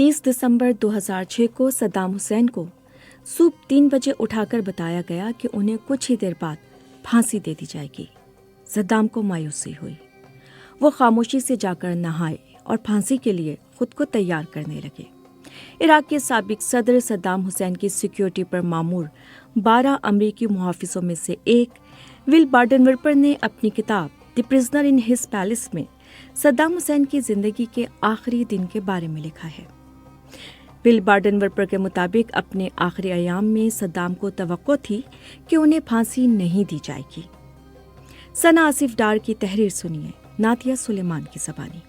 30 दिसंबर 2006 को सद्दाम हुसैन को सुबह 3 बजे उठाकर बताया गया कि उन्हें कुछ ही देर बाद फांसी दे दी जाएगी। सद्दाम को मायूसी हुई। वो खामोशी से जाकर नहाए और फांसी के लिए खुद को तैयार करने लगे। इराक के साबिक सदर सद्दाम हुसैन की सिक्योरिटी पर मामूर 12 अमरीकी मुहाफिजों में से एक विल बार्डनवर्पर ने अपनी किताब the prisoner in his palace में सद्दाम हुसैन की जिंदगी के आखिरी दिन के बारे में लिखा है। विल बार्डनवर्पर के मुताबिक अपने आखिरी अयाम में सद्दाम को तवक्को थी कि उन्हें फांसी नहीं दी जाएगी। सना आसिफ डार की तहरीर सुनिए नातिया सुलेमान की ज़बानी।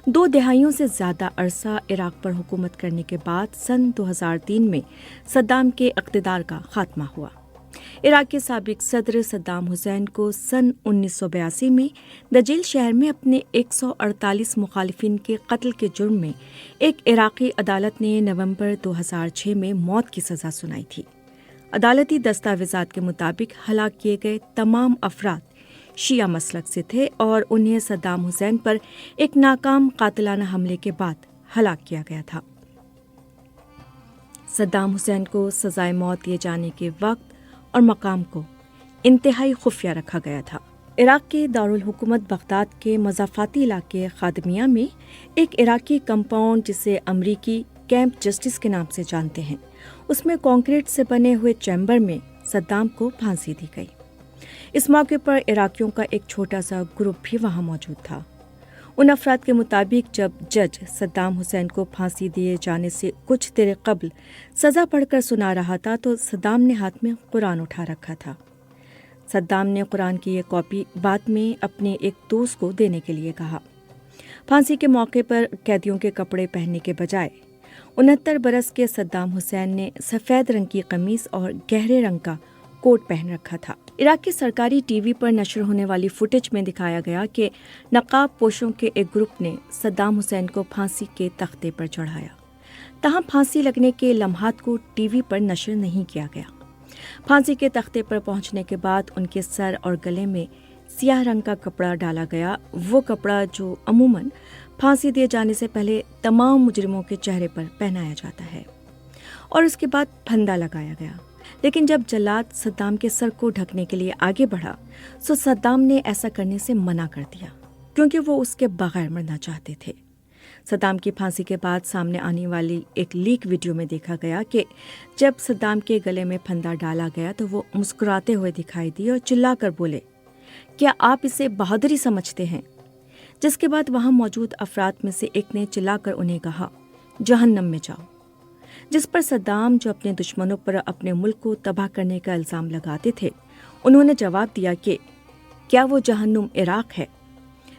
2 दहाइयों से ज़्यादा अरसा इराक पर हुकूमत करने के बाद सन 2003 में सद्दाम के इक़्तिदार का खात्मा हुआ। इराक के साबिक सदर सद्दाम हुसैन को सन 1982 में दजील शहर में अपने 148 मुखालिफिन के कत्ल के जुर्म में एक इराकी अदालत ने नवंबर 2006 में मौत की सज़ा सुनाई थी। अदालती दस्तावेज़ात के मुताबिक हलाक किए गए तमाम अफराद शिया मसलक से थे और उन्हें सद्दाम हुसैन पर एक नाकाम कातिलाना हमले के बाद हलाक किया गया था। सद्दाम हुसैन को सजाए मौत दिए जाने के वक्त और मकाम को इंतहाई खुफिया रखा गया था। इराक के दारुल हुकूमत बगदाद के मज़ाफ़ाती इलाके खादमिया में एक इराकी कंपाउंड जिसे अमरीकी कैंप जस्टिस के नाम से जानते हैं, उसमें कंक्रीट से बने हुए चैम्बर में सद्दाम को फांसी दी गई। इस मौके पर इराकियों का एक छोटा सा ग्रुप भी वहां मौजूद था। उन अफराद के मुताबिक जब जज सद्दाम हुसैन को फांसी दिए जाने से कुछ देर कबल सज़ा पढ़कर सुना रहा था तो सद्दाम ने हाथ में कुरान उठा रखा था। सद्दाम ने कुरान की ये कॉपी बाद में अपने एक दोस्त को देने के लिए कहा। फांसी के मौके पर कैदियों के कपड़े पहनने के बजाय 69 बरस के सद्दाम हुसैन ने सफ़ेद रंग की कमीज और गहरे रंग का कोट पहन रखा था। इराक की सरकारी टीवी पर नशर होने वाली फुटेज में दिखाया गया कि नकाब पोशों के एक ग्रुप ने सद्दाम हुसैन को फांसी के तख्ते पर चढ़ाया। तहां फांसी लगने के लम्हात को टीवी पर नशर नहीं किया गया। फांसी के तख्ते पर पहुंचने के बाद उनके सर और गले में सियाह रंग का कपड़ा डाला गया, वो कपड़ा जो अमूमन फांसी दिए जाने से पहले तमाम मुजरिमों के चेहरे पर पहनाया जाता है, और उसके बाद फंदा लगाया गया। लेकिन जब जल्लाद सद्दाम के सर को ढकने के लिए आगे बढ़ा तो सद्दाम ने ऐसा करने से मना कर दिया क्योंकि वो उसके बगैर मरना चाहते थे। सद्दाम की फांसी के बाद सामने आने वाली एक लीक वीडियो में देखा गया कि जब सद्दाम के गले में फंदा डाला गया तो वो मुस्कुराते हुए दिखाई दिए और चिल्लाकर बोले, क्या आप इसे बहादुरी समझते हैं? जिसके बाद वहां मौजूद अफराद में से एक ने चिल्लाकर उन्हें कहा, जहन्नम में जाओ। जिस पर सद्दाम, जो अपने दुश्मनों पर अपने मुल्क को तबाह करने का इल्ज़ाम लगाते थे, उन्होंने जवाब दिया कि क्या वो जहन्नुम इराक है?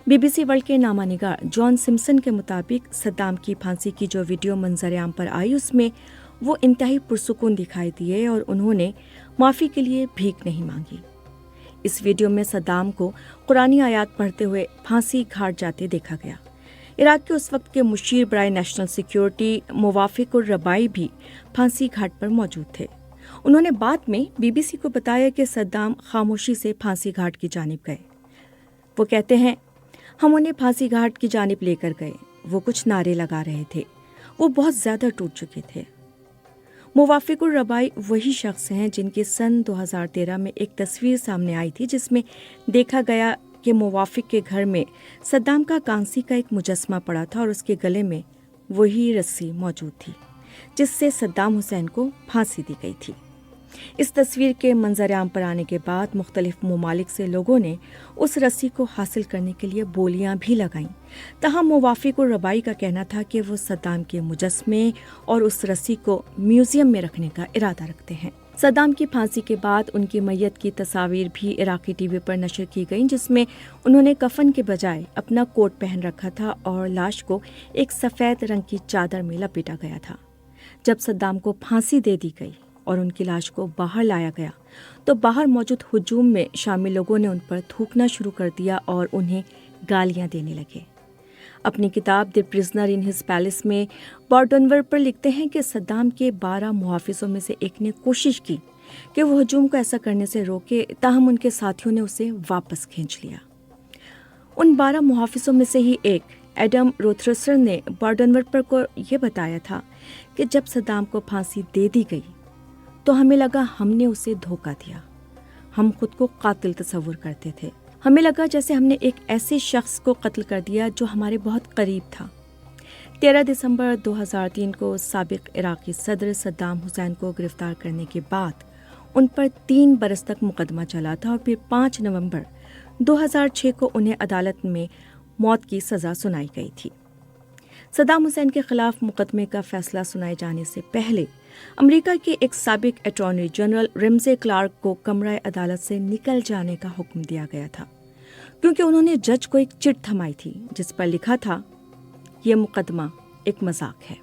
BBC वर्ल्ड के नामानिगार जॉन सिम्पसन के मुताबिक सद्दाम की फांसी की जो वीडियो मंजर-ए-आम पर आई उसमें वो इंतहाई पुरसुकून दिखाई दिए और उन्होंने माफ़ी के लिए भीख नहीं मांगी। इस वीडियो में सद्दाम को कुरानी आयात पढ़ते हुए फांसी घाट जाते देखा गया। इराक के उस वक्त के मुशीर बराए नेशनल सिक्योरिटी मुवाफिकुर रबाई भी फांसी घाट पर मौजूद थे। उन्होंने बाद में BBC को बताया कि सद्दाम खामोशी से फांसी घाट की जानिब गए। वो कहते हैं, हम उन्हें फांसी घाट की जानिब लेकर गए। वो कुछ नारे लगा रहे थे। वो बहुत ज़्यादा टूट चुके थे। मुवाफिकुर रबाई वही शख्स हैं जिनकी सन 2013 में एक तस्वीर सामने आई थी जिसमें देखा गया कि मुवाफिक के घर में सद्दाम का कांसी का एक मुजस्मा पड़ा था और उसके गले में वही रस्सी मौजूद थी जिससे सद्दाम हुसैन को फांसी दी गई थी। इस तस्वीर के मंजर-आम पर आने के बाद मुख्तलिफ ममालिक से लोगों ने उस रस्सी को हासिल करने के लिए बोलियां भी लगाईं। तहाँ मुवाफिक और रबाई का कहना था कि वो सद्दाम के मुजस्मे और उस रस्सी को म्यूजियम में रखने का इरादा रखते हैं। सद्दाम की फांसी के बाद उनकी मैयत की तस्वीर भी इराकी टीवी पर नशर की गई जिसमें उन्होंने कफन के बजाय अपना कोट पहन रखा था और लाश को एक सफ़ेद रंग की चादर में लपेटा गया था। जब सद्दाम को फांसी दे दी गई और उनकी लाश को बाहर लाया गया तो बाहर मौजूद हुजूम में शामिल लोगों ने उन पर थूकना शुरू कर दिया और उन्हें गालियां देने लगे। अपनी किताब the prisoner in his palace में बार्डनवर्पर लिखते हैं कि सद्दाम के 12 मुहाफिजों में से एक ने कोशिश की कि वो हुजूम को ऐसा करने से रोके, ताहम उनके साथियों ने उसे वापस खींच लिया। उन 12 मुहाफिजों में से ही एक ایڈم روتھرسن نے 12 نومبر کو یہ بتایا تھا کہ جب صدام کو پھانسی دے دی گئی تو ہمیں لگا ہم نے اسے دھوکہ دیا. ہم خود کو قاتل تصور کرتے تھے. ہمیں لگا جیسے ہم نے ایک ایسے شخص کو قتل کر دیا جو ہمارے بہت قریب تھا. 13 دسمبر 2003 کو سابق عراقی صدر صدام حسین کو گرفتار کرنے کے بعد ان پر 3 برس تک مقدمہ چلا تھا اور پھر 5 نومبر 2006 کو انہیں عدالت میں موت کی سزا سنائی گئی تھی. صدام حسین کے خلاف مقدمے کا فیصلہ سنائے جانے سے پہلے امریکہ کے ایک سابق اٹارنی جنرل رمزے کلارک کو کمرہ عدالت سے نکل جانے کا حکم دیا گیا تھا کیونکہ انہوں نے جج کو ایک چٹ تھمائی تھی جس پر لکھا تھا یہ مقدمہ ایک مذاق ہے.